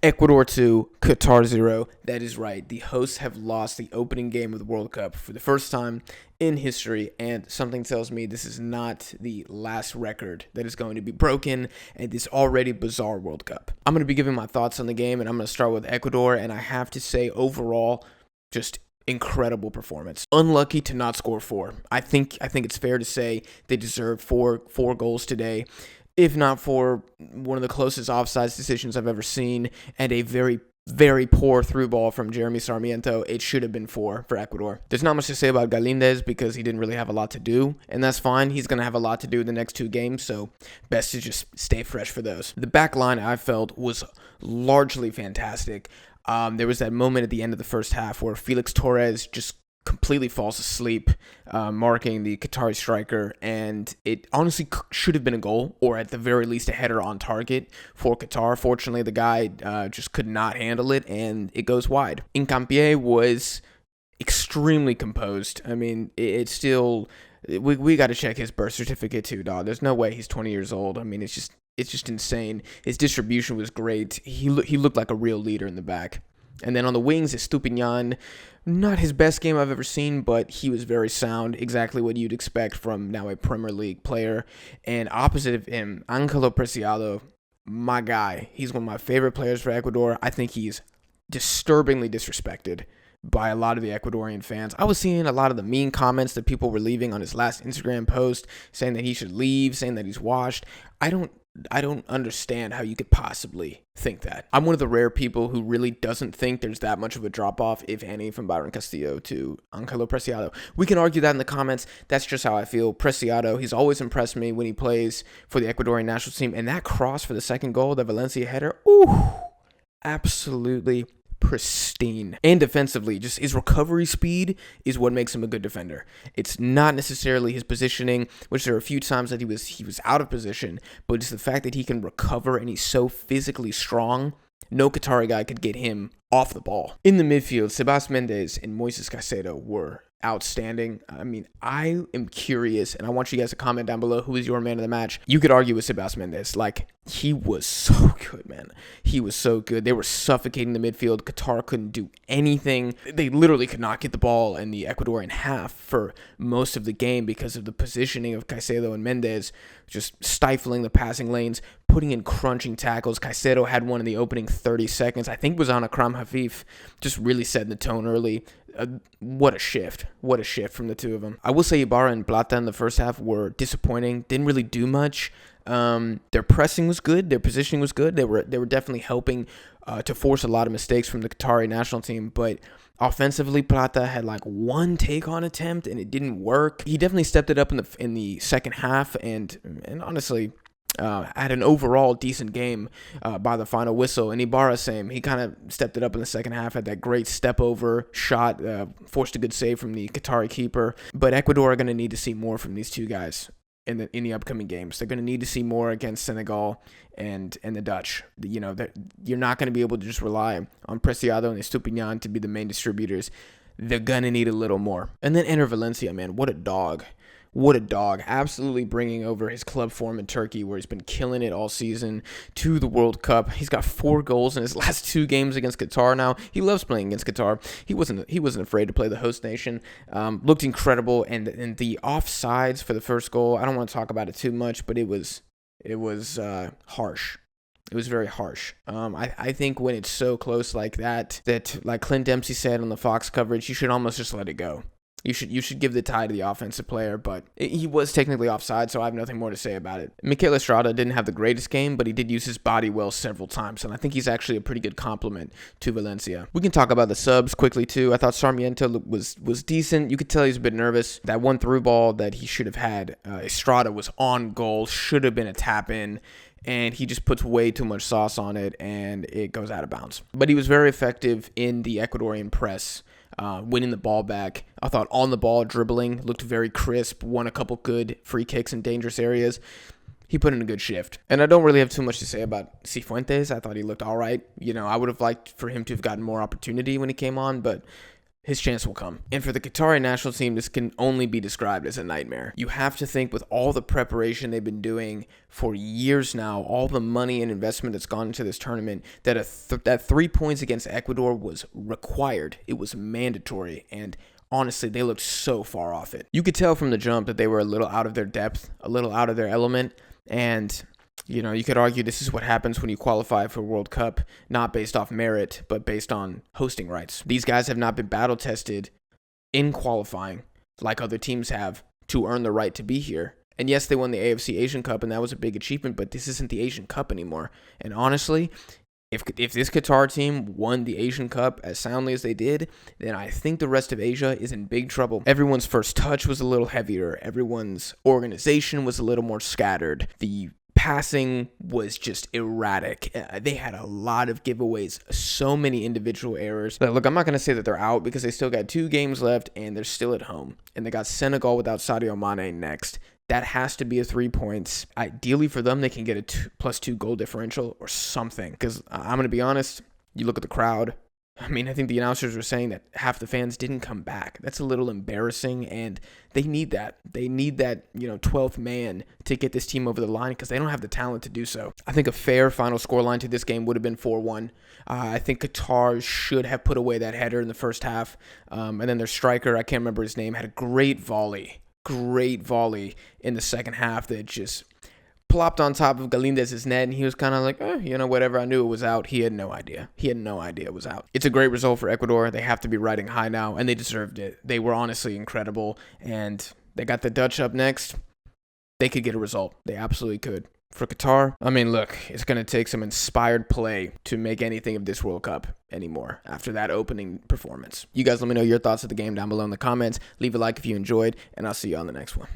Ecuador 2, Qatar 0. That is right. The hosts have lost the opening game of the World Cup for the first time in history, and something tells me this is not the last record that is going to be broken at this already bizarre World Cup. I'm going to be giving my thoughts on the game, and I'm going to start with Ecuador, and I have to say, overall, just incredible performance. Unlucky to not score four. I think it's fair to say they deserve four goals today, if not for one of the closest offsides decisions I've ever seen and a very, very poor through ball from Jeremy Sarmiento. It should have been four for Ecuador. There's not much to say about Galindez because he didn't really have a lot to do, and that's fine. He's going to have a lot to do in the next two games, so best to just stay fresh for those. The back line, I felt, was largely fantastic. There was that moment at the end of the first half where Felix Torres just completely falls asleep, marking the Qatari striker, and it honestly should have been a goal, or at the very least a header on target for Qatar. Fortunately, the guy just could not handle it, and it goes wide. Incampié was extremely composed. I mean, it's still... We got to check his birth certificate too, dog. There's no way he's 20 years old. I mean, it's just insane. His distribution was great. He looked like a real leader in the back. And then on the wings, Estupinian, not his best game I've ever seen, but he was very sound, exactly what you'd expect from now a Premier League player. And opposite of him, Ángelo Preciado, my guy. He's one of my favorite players for Ecuador. I think he's disturbingly disrespected by a lot of the Ecuadorian fans. I was seeing a lot of the mean comments that people were leaving on his last Instagram post, saying that he should leave, saying that he's washed. I don't understand how you could possibly think that. I'm one of the rare people who really doesn't think there's that much of a drop-off, if any, from Byron Castillo to Ángelo Preciado. We can argue that in the comments. That's just how I feel. Preciado, he's always impressed me when he plays for the Ecuadorian national team. And that cross for the second goal, the Valencia header, absolutely pristine. And defensively, just his recovery speed is what makes him a good defender. It's not necessarily his positioning, which there are a few times that he was out of position, but it's the fact that he can recover and he's so physically strong. No Qatari guy could get him off the ball. In the midfield, Sebas Mendes and Moises Caicedo were outstanding. I mean, I am curious, and I want you guys to comment down below who is your man of the match. You could argue with Sebas Mendes. Like, he was so good, man. He was so good. They were suffocating the midfield. Qatar couldn't do anything. They literally could not get the ball in the Ecuadorian half for most of the game because of the positioning of Caicedo and Mendes, just stifling the passing lanes, putting in crunching tackles. Caicedo had one in the opening 30 seconds. I think was on Akram Hafif, just really setting the tone early. What a shift. What a shift from the two of them. I will say Ibarra and Plata in the first half were disappointing. Didn't really do much. Their pressing was good. Their positioning was good. They were definitely helping to force a lot of mistakes from the Qatari national team. But offensively, Plata had like one take-on attempt, and it didn't work. He definitely stepped it up in the second half, and honestly, had an overall decent game by the final whistle. And Ibarra, same. He kind of stepped it up in the second half, had that great step-over shot, forced a good save from the Qatari keeper. But Ecuador are going to need to see more from these two guys in the upcoming games. They're going to need to see more against Senegal and the Dutch. You know, you're not going to be able to just rely on Preciado and Estupinian to be the main distributors. They're going to need a little more. And then Enner Valencia, man, what a dog. What a dog. Absolutely bringing over his club form in Turkey, where he's been killing it all season, to the World Cup. He's got 4 goals in his last 2 games against Qatar now. He loves playing against Qatar. He wasn't afraid to play the host nation. Looked incredible. And the offsides for the first goal, I don't want to talk about it too much, but it was harsh. It was very harsh. I think when it's so close like that, like Clint Dempsey said on the Fox coverage, you should almost just let it go. You should give the tie to the offensive player, but he was technically offside, so I have nothing more to say about it. Mikel Estrada didn't have the greatest game, but he did use his body well several times, and I think he's actually a pretty good compliment to Valencia. We can talk about the subs quickly, too. I thought Sarmiento was decent. You could tell he was a bit nervous. That one through ball that he should have had, Estrada was on goal, should have been a tap-in, and he just puts way too much sauce on it, and it goes out of bounds. But he was very effective in the Ecuadorian press, winning the ball back. I thought on the ball dribbling looked very crisp, won a couple good free kicks in dangerous areas. He put in a good shift. And I don't really have too much to say about Cifuentes. I thought he looked all right. You know, I would have liked for him to have gotten more opportunity when he came on, but his chance will come. And for the Qatari national team, this can only be described as a nightmare. You have to think, with all the preparation they've been doing for years now, all the money and investment that's gone into this tournament, that that 3 points against Ecuador was required. It was mandatory. And honestly, they looked so far off it. You could tell from the jump that they were a little out of their depth, a little out of their element. And you could argue this is what happens when you qualify for World Cup, not based off merit, but based on hosting rights. These guys have not been battle tested in qualifying like other teams have to earn the right to be here. And yes, they won the AFC Asian Cup, and that was a big achievement, but this isn't the Asian Cup anymore. And honestly, if this Qatar team won the Asian Cup as soundly as they did, then I think the rest of Asia is in big trouble. Everyone's first touch was a little heavier. Everyone's organization was a little more scattered. The passing was just erratic. They had a lot of giveaways, so many individual errors. Look, I'm not going to say that they're out because they still got 2 games left and they're still at home. And they got Senegal without Sadio Mane next. That has to be a 3 points. Ideally for them, they can get a +2 goal differential or something. Because I'm going to be honest, you look at the crowd. I mean, I think the announcers were saying that half the fans didn't come back. That's a little embarrassing, and they need that. They need that, 12th man to get this team over the line because they don't have the talent to do so. I think a fair final scoreline to this game would have been 4-1. I think Qatar should have put away that header in the first half, and then their striker, I can't remember his name, had a great volley in the second half that just plopped on top of Galindez's net, and he was kind of like, whatever. I knew it was out. He had no idea. It was out. It's a great result for Ecuador. They have to be riding high now, and they deserved it. They were honestly incredible, and they got the Dutch up next. They could get a result. They absolutely could. For Qatar, I mean, look, it's going to take some inspired play to make anything of this World Cup anymore after that opening performance. You guys let me know your thoughts of the game down below in the comments. Leave a like if you enjoyed, and I'll see you on the next one.